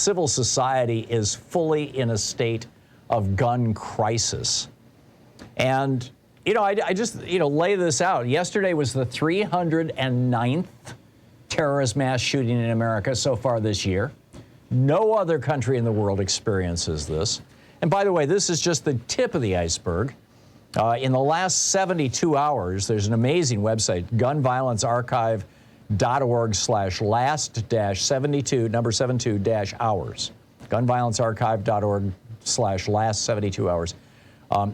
civil society is fully in a state of gun crisis. And, I just, lay this out. Yesterday was the 309th terrorist mass shooting in America so far this year. No other country in the world experiences this. And by the way, this is just the tip of the iceberg. In the last 72 hours, there's an amazing website, gunviolencearchive.org/last-72, number 72-hours. Gunviolencearchive.org/last-72 hours.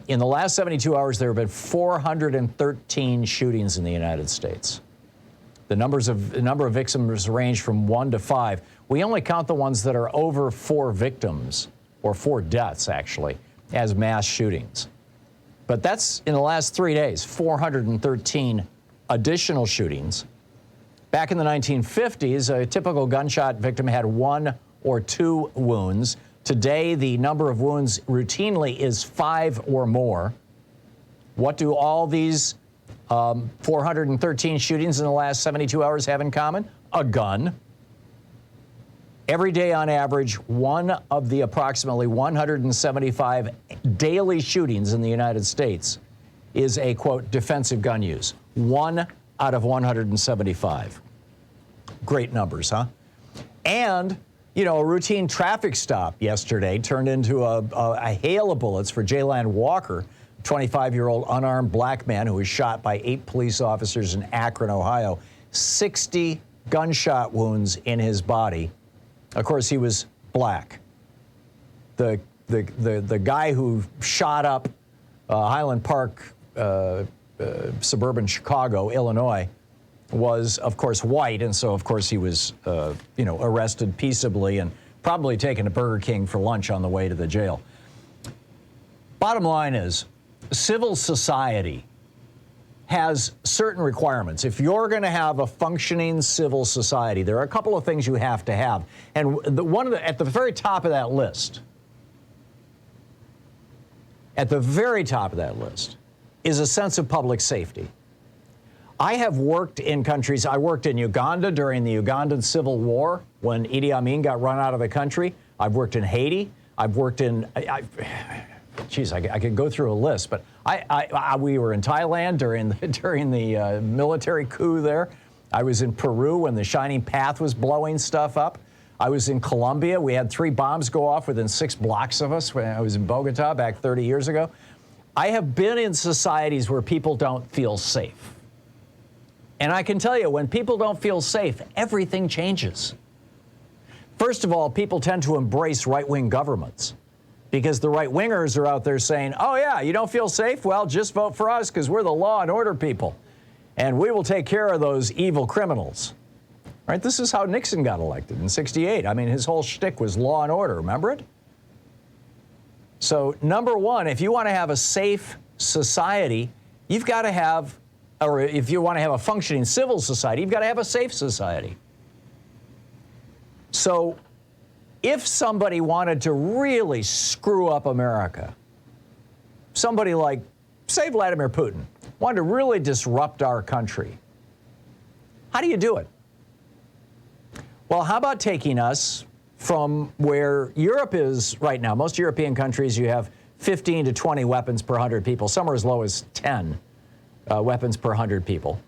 In the last 72 hours, there have been 413 shootings in the United States. The number of victims range from 1 to 5. We only count the ones that are over 4 victims, or 4 deaths, actually, as mass shootings. But that's in the last 3 days, 413 additional shootings. Back in the 1950s, a typical gunshot victim had 1 or 2 wounds. Today, the number of wounds routinely is 5 or more. What do all these 413 shootings in the last 72 hours have in common? A gun. Every day on average, one of the approximately 175 daily shootings in the United States is a, quote, defensive gun use. 1 out of 175. Great numbers, huh? And, a routine traffic stop yesterday turned into a hail of bullets for Jayland Walker, 25-year-old unarmed black man who was shot by 8 police officers in Akron, Ohio. 60 gunshot wounds in his body. Of course, he was black. The guy who shot up Highland Park, suburban Chicago, Illinois, was, of course, white, and so, of course, he was, arrested peaceably and probably taken to Burger King for lunch on the way to the jail. Bottom line is, civil society has certain requirements. If you're going to have a functioning civil society, there are a couple of things you have to have. And at the very top of that list, is a sense of public safety. I have worked in countries. I worked in Uganda during the Ugandan Civil War when Idi Amin got run out of the country. I've worked in Haiti. I've worked in, I could go through a list, but we were in Thailand during the military coup there. I was in Peru when the Shining Path was blowing stuff up. I was in Colombia. We had 3 bombs go off within 6 blocks of us when I was in Bogota back 30 years ago. I have been in societies where people don't feel safe. And I can tell you, when people don't feel safe, everything changes. First of all, people tend to embrace right-wing governments because the right-wingers are out there saying, oh, yeah, you don't feel safe? Well, just vote for us because we're the law and order people, and we will take care of those evil criminals. Right? This is how Nixon got elected in '68. I mean, his whole shtick was law and order. Remember it? So, number one, if you want to have a safe society, you've got to have, or if you want to have a functioning civil society, you've got to have a safe society. So, if somebody wanted to really screw up America, somebody like, say, Vladimir Putin, wanted to really disrupt our country, how do you do it? Well, how about taking us from where Europe is right now? Most European countries, you have 15 to 20 weapons per 100 people. Some are as low as 10 weapons per 100 people.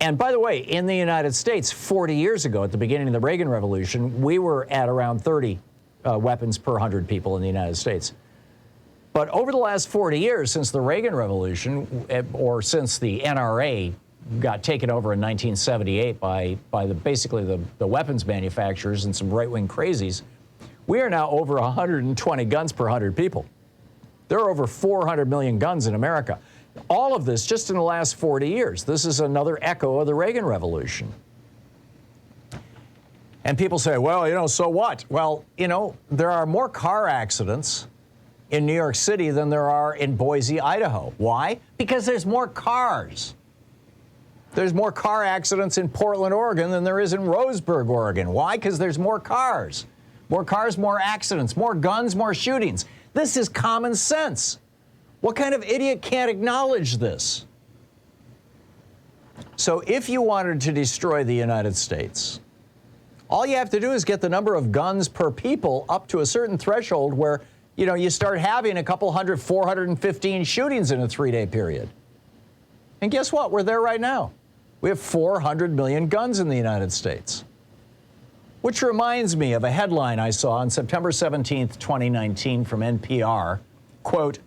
And by the way, in the United States, 40 years ago, at the beginning of the Reagan Revolution, we were at around 30 weapons per 100 people in the United States. But over the last 40 years, since the Reagan Revolution, or since the NRA got taken over in 1978 by basically the weapons manufacturers and some right-wing crazies, we are now over 120 guns per 100 people. There are over 400 million guns in America. All of this just in the last 40 years. This is another echo of the Reagan Revolution. And people say, well, so what? Well, there are more car accidents in New York City than there are in Boise, Idaho. Why? Because there's more cars. There's more car accidents in Portland, Oregon than there is in Roseburg, Oregon. Why? Because there's more cars. More cars, more accidents, more guns, more shootings. This is common sense. What kind of idiot can't acknowledge this? So if you wanted to destroy the United States, All you have to do is get the number of guns per people up to a certain threshold where, you start having a couple hundred, 415 shootings in a 3-day period. And guess what? We're there right now. We have 400 million guns in the United States. Which reminds me of a headline I saw on September 17th, 2019 from NPR. Quote,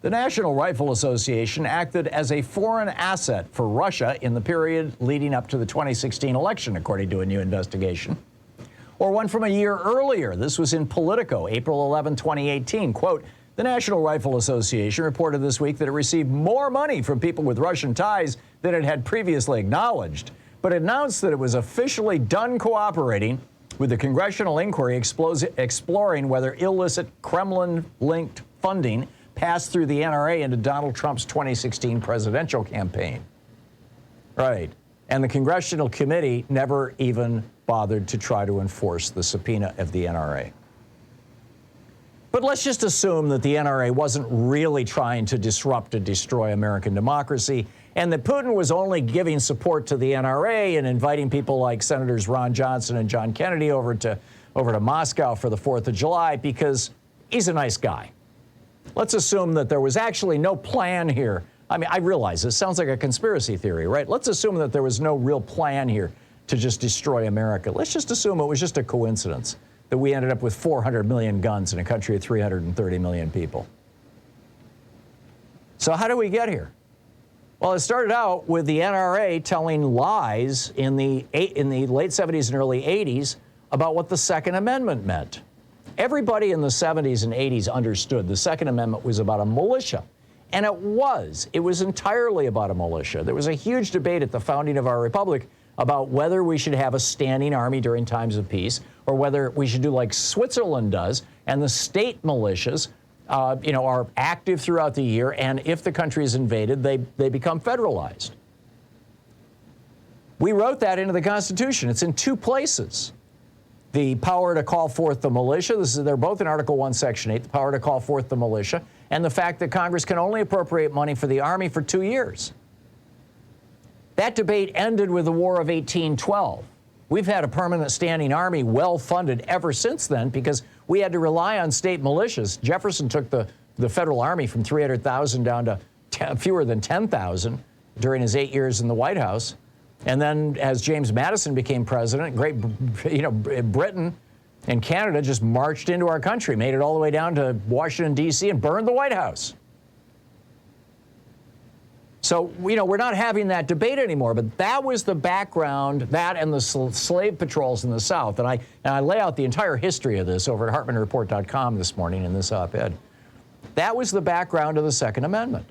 "The National Rifle Association acted as a foreign asset for Russia in the period leading up to the 2016 election, according to a new investigation." Or one from a year earlier. This was in Politico, April 11, 2018. Quote, "The National Rifle Association reported this week that it received more money from people with Russian ties than it had previously acknowledged, but announced that it was officially done cooperating with the congressional inquiry exploring whether illicit Kremlin-linked funding passed through the NRA into Donald Trump's 2016 presidential campaign." Right. And the congressional committee never even bothered to try to enforce the subpoena of the NRA. But let's just assume that the NRA wasn't really trying to disrupt and destroy American democracy, and that Putin was only giving support to the NRA and inviting people like Senators Ron Johnson and John Kennedy over to Moscow for the 4th of July because he's a nice guy. Let's assume that there was actually no plan here. I mean, I realize this sounds like a conspiracy theory, right? Let's assume that there was no real plan here to just destroy America. Let's just assume it was just a coincidence that we ended up with 400 million guns in a country of 330 million people. So how do we get here? Well, it started out with the NRA telling lies in the late 70s and early 80s about what the Second Amendment meant. Everybody in the 70s and 80s understood the Second Amendment was about a militia. And it was. It was entirely about a militia. There was a huge debate at the founding of our republic about whether we should have a standing army during times of peace or whether we should do like Switzerland does, and the state militias are active throughout the year, and if the country is invaded, they become federalized. We wrote that into the Constitution. It's in 2 places. The power to call forth the militia, they're both in Article 1, Section 8, the power to call forth the militia, and the fact that Congress can only appropriate money for the Army for 2 years. That debate ended with the War of 1812. We've had a permanent standing army well-funded ever since then because we had to rely on state militias. Jefferson took the federal army from 300,000 down to fewer than 10,000 during his 8 years in the White House. And then as James Madison became president, Britain and Canada just marched into our country, made it all the way down to Washington, D.C., and burned the White House. So, we're not having that debate anymore, but that was the background, that and the slave patrols in the South. And I lay out the entire history of this over at HartmannReport.com this morning in this op-ed. That was the background of the Second Amendment.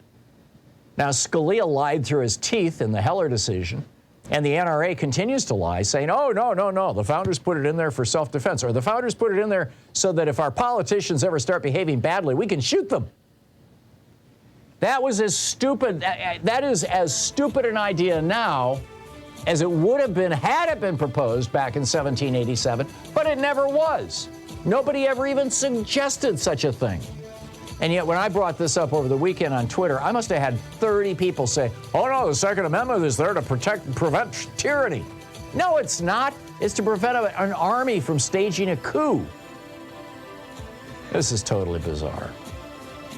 Now, Scalia lied through his teeth in the Heller decision, and the NRA continues to lie, saying, oh, no, the founders put it in there for self-defense, or the founders put it in there so that if our politicians ever start behaving badly, we can shoot them. That was as stupid, that is as stupid an idea now as it would have been had it been proposed back in 1787, but it never was. Nobody ever even suggested such a thing. And yet when I brought this up over the weekend on Twitter, I must have had 30 people say, oh no, the Second Amendment is there to prevent tyranny. No, it's not. It's to prevent an army from staging a coup. This is totally bizarre.